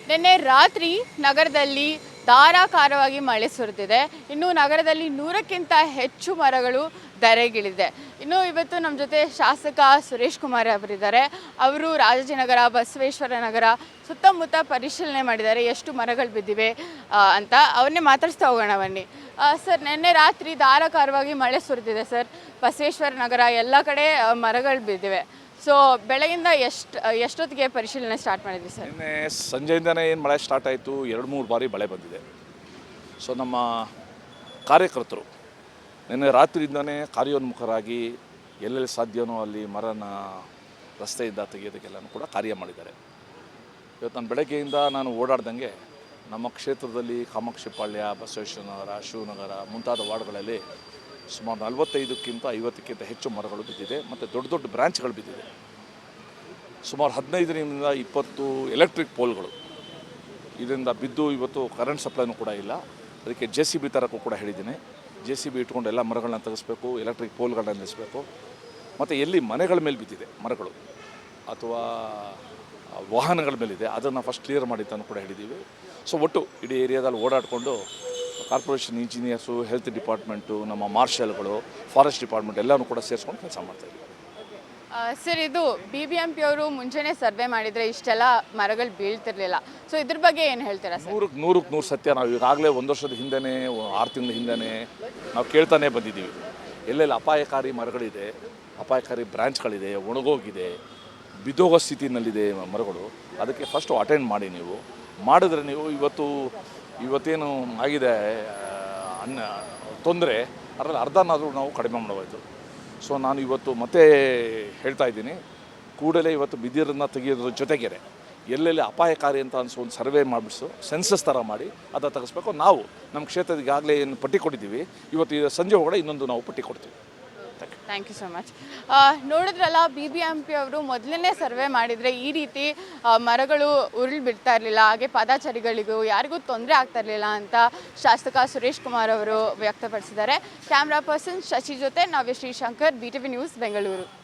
ನಿನ್ನೆ ರಾತ್ರಿ ನಗರದಲ್ಲಿ ಧಾರಾಕಾರವಾಗಿ ಮಳೆ ಸುರಿದಿದೆ. ಇನ್ನು ನಗರದಲ್ಲಿ 100ಕ್ಕಿಂತ ಹೆಚ್ಚು ಮರಗಳು ಧರೆಗಿಳಿದೆ. ಇನ್ನು ಇವತ್ತು ನಮ್ಮ ಜೊತೆ ಶಾಸಕ ಸುರೇಶ್ ಕುಮಾರ್ ಅವರಿದ್ದಾರೆ. ಅವರು ರಾಜಾಜಿನಗರ, ಬಸವೇಶ್ವರ ನಗರ ಸುತ್ತಮುತ್ತ ಪರಿಶೀಲನೆ ಮಾಡಿದ್ದಾರೆ, ಎಷ್ಟು ಮರಗಳು ಬಿದ್ದಿವೆ ಅಂತ. ಅವನ್ನೇ ಮಾತಾಡಿಸ್ತಾ ಹೋಗೋಣ ಬನ್ನಿ. ಸರ್, ನಿನ್ನೆ ರಾತ್ರಿ ಧಾರಾಕಾರವಾಗಿ ಮಳೆ ಸುರಿದಿದೆ ಸರ್. ಬಸವೇಶ್ವರ ನಗರ ಎಲ್ಲ ಕಡೆ ಮರಗಳು ಬಿದ್ದಿವೆ. ಸೊ ಬೆಳಗಿಂದ ಎಷ್ಟೊತ್ತಿಗೆ ಪರಿಶೀಲನೆ ಸ್ಟಾರ್ಟ್ ಮಾಡಿದ್ವಿ ಸರ್? ನಿನ್ನೆ ಸಂಜೆಯಿಂದನೇ ಏನು ಮಳೆ ಸ್ಟಾರ್ಟ್ ಆಯಿತು, 2-3 ಬಾರಿ ಮಳೆ ಬಂದಿದೆ. ಸೊ ನಮ್ಮ ಕಾರ್ಯಕರ್ತರು ನಿನ್ನೆ ರಾತ್ರಿಯಿಂದನೇ ಕಾರ್ಯೋನ್ಮುಖರಾಗಿ ಎಲ್ಲೆಲ್ಲಿ ಸಾಧ್ಯವೋ ಅಲ್ಲಿ ಮರನ ರಸ್ತೆಯಿಂದ ತೆಗೆಯೋದಕ್ಕೆಲ್ಲನೂ ಕೂಡ ಕಾರ್ಯ ಮಾಡಿದ್ದಾರೆ. ಇವತ್ತು ನಾನು ಬೆಳಗ್ಗೆಯಿಂದ ನಾನು ಓಡಾಡ್ದಂಗೆ ನಮ್ಮ ಕ್ಷೇತ್ರದಲ್ಲಿ ಕಾಮಾಕ್ಷಿಪಾಳ್ಯ, ಬಸವೇಶ್ವರ ನಗರ, ಶಿವನಗರ ಮುಂತಾದ ವಾರ್ಡ್ಗಳಲ್ಲಿ ಸುಮಾರು 45ಕ್ಕಿಂತ 50ಕ್ಕಿಂತ ಹೆಚ್ಚು ಮರಗಳು ಬಿದ್ದಿದೆ ಮತ್ತು ದೊಡ್ಡ ದೊಡ್ಡ ಬ್ರ್ಯಾಂಚ್ಗಳು ಬಿದ್ದಿದೆ. ಸುಮಾರು 15ರಿಂದ 20 ಎಲೆಕ್ಟ್ರಿಕ್ ಪೋಲ್ಗಳು ಇದರಿಂದ ಬಿದ್ದು ಇವತ್ತು ಕರೆಂಟ್ ಸಪ್ಲೈನೂ ಕೂಡ ಇಲ್ಲ. ಅದಕ್ಕೆ JCB ತರಕ್ಕೂ ಕೂಡ ಹೇಳಿದ್ದೀನಿ. JCB ಇಟ್ಕೊಂಡು ಎಲ್ಲ ಮರಗಳನ್ನ ತೆಗೆಸ್ಬೇಕು, ಎಲೆಕ್ಟ್ರಿಕ್ ಪೋಲ್ಗಳನ್ನ ನಿಲ್ಲಿಸಬೇಕು. ಮತ್ತು ಎಲ್ಲಿ ಮನೆಗಳ ಮೇಲೆ ಬಿದ್ದಿದೆ ಮರಗಳು ಅಥವಾ ವಾಹನಗಳ ಮೇಲಿದೆ ಅದನ್ನು ಫಸ್ಟ್ ಕ್ಲಿಯರ್ ಮಾಡಿದ್ದನ್ನು ಕೂಡ ಹೇಳಿದ್ದೀವಿ. ಸೊ ಒಟ್ಟು ಇಡೀ ಏರಿಯಾದಲ್ಲಿ ಓಡಾಡಿಕೊಂಡು ಕಾರ್ಪೊರೇಷನ್ ಇಂಜಿನಿಯರ್ಸು, ಹೆಲ್ತ್ ಡಿಪಾರ್ಟ್ಮೆಂಟು, ನಮ್ಮ ಮಾರ್ಷಲ್ಗಳು, ಫಾರೆಸ್ಟ್ ಡಿಪಾರ್ಟ್ಮೆಂಟ್ ಎಲ್ಲನೂ ಕೂಡ ಸೇರಿಸ್ಕೊಂಡು ಕೆಲಸ ಮಾಡ್ತಾಯಿದ್ದೀವಿ. ಸರ್, ಇದು BBMP ಅವರು ಮುಂಚೆನೇ ಸರ್ವೆ ಮಾಡಿದರೆ ಇಷ್ಟೆಲ್ಲ ಮರಗಳು ಬೀಳ್ತಿರ್ಲಿಲ್ಲ. ಸೊ ಇದ್ರ ಬಗ್ಗೆ ಏನು ಹೇಳ್ತೀರಾ ಸರ್? 100ಕ್ಕೆ 100 ಸತ್ಯ. ನಾವು ಈಗಾಗಲೇ 1 ವರ್ಷದ ಹಿಂದೆಯೇ, 6 ತಿಂಗಳ ಹಿಂದೆಯೇ ನಾವು ಕೇಳ್ತಾನೆ ಬಂದಿದ್ದೀವಿ. ಎಲ್ಲೆಲ್ಲಿ ಅಪಾಯಕಾರಿ ಮರಗಳಿದೆ, ಅಪಾಯಕಾರಿ ಬ್ರ್ಯಾಂಚ್ಗಳಿದೆ, ಒಣಗೋಗಿದೆ, ಬಿದ್ದೋಗೋ ಸ್ಥಿತಿನಲ್ಲಿದೆ ಮರಗಳು, ಅದಕ್ಕೆ ಫಸ್ಟು ಅಟೆಂಡ್ ಮಾಡಿ. ನೀವು ಮಾಡಿದ್ರೆ ನೀವು ಇವತ್ತೇನು ಆಗಿದೆ ತೊಂದರೆ, ಅದರಲ್ಲಿ ಅರ್ಧನಾದರೂ ನಾವು ಕಡಿಮೆ ಮಾಡಬಹುದು. ಸೊ ನಾನು ಇವತ್ತು ಮತ್ತೆ ಹೇಳ್ತಾ ಇದ್ದೀನಿ, ಕೂಡಲೇ ಇವತ್ತು ಬಿದ್ದಿರೋದನ್ನ ತೆಗೆಯೋದ್ರ ಜೊತೆಗೆ ಎಲ್ಲೆಲ್ಲಿ ಅಪಾಯಕಾರಿ ಅಂತ ಅನಿಸೋ ಒಂದು ಸರ್ವೆ ಮಾಡಿಬಿಟ್ಟು ಸೆನ್ಸಸ್ ಥರ ಮಾಡಿ ಅದನ್ನು ತೆಗೆಸ್ಬೇಕು. ನಾವು ನಮ್ಮ ಕ್ಷೇತ್ರದ ಈಗಾಗಲೇ ಏನು ಪಟ್ಟಿ ಕೊಟ್ಟಿದ್ದೀವಿ, ಇವತ್ತು ಸಂಜೆ ಒಳಗಡೆ ಇನ್ನೊಂದು ನಾವು ಪಟ್ಟಿ ಕೊಡ್ತೀವಿ. Thank you so much. ನೋಡಿದ್ರಲ್ಲ, BBMP ಅವರು ಮೊದಲನೇ ಸರ್ವೆ ಮಾಡಿದರೆ ಈ ರೀತಿ ಮರಗಳು ಉರುಳಿ ಬಿಡ್ತಾ ಇರಲಿಲ್ಲ, ಹಾಗೆ ಪಾದಾಚಾರಿಗಳಿಗೂ ಯಾರಿಗೂ ತೊಂದರೆ ಆಗ್ತಾ ಇರಲಿಲ್ಲ ಅಂತ ಶಾಸಕ ಸುರೇಶ್ ಕುಮಾರ್ ಅವರು ವ್ಯಕ್ತಪಡಿಸಿದ್ದಾರೆ. ಕ್ಯಾಮ್ರಾ ಪರ್ಸನ್ ಶಶಿ ಜೊತೆ ನಾವ್ಯ ಶ್ರೀಶಂಕರ್, BTV ನ್ಯೂಸ್, ಬೆಂಗಳೂರು.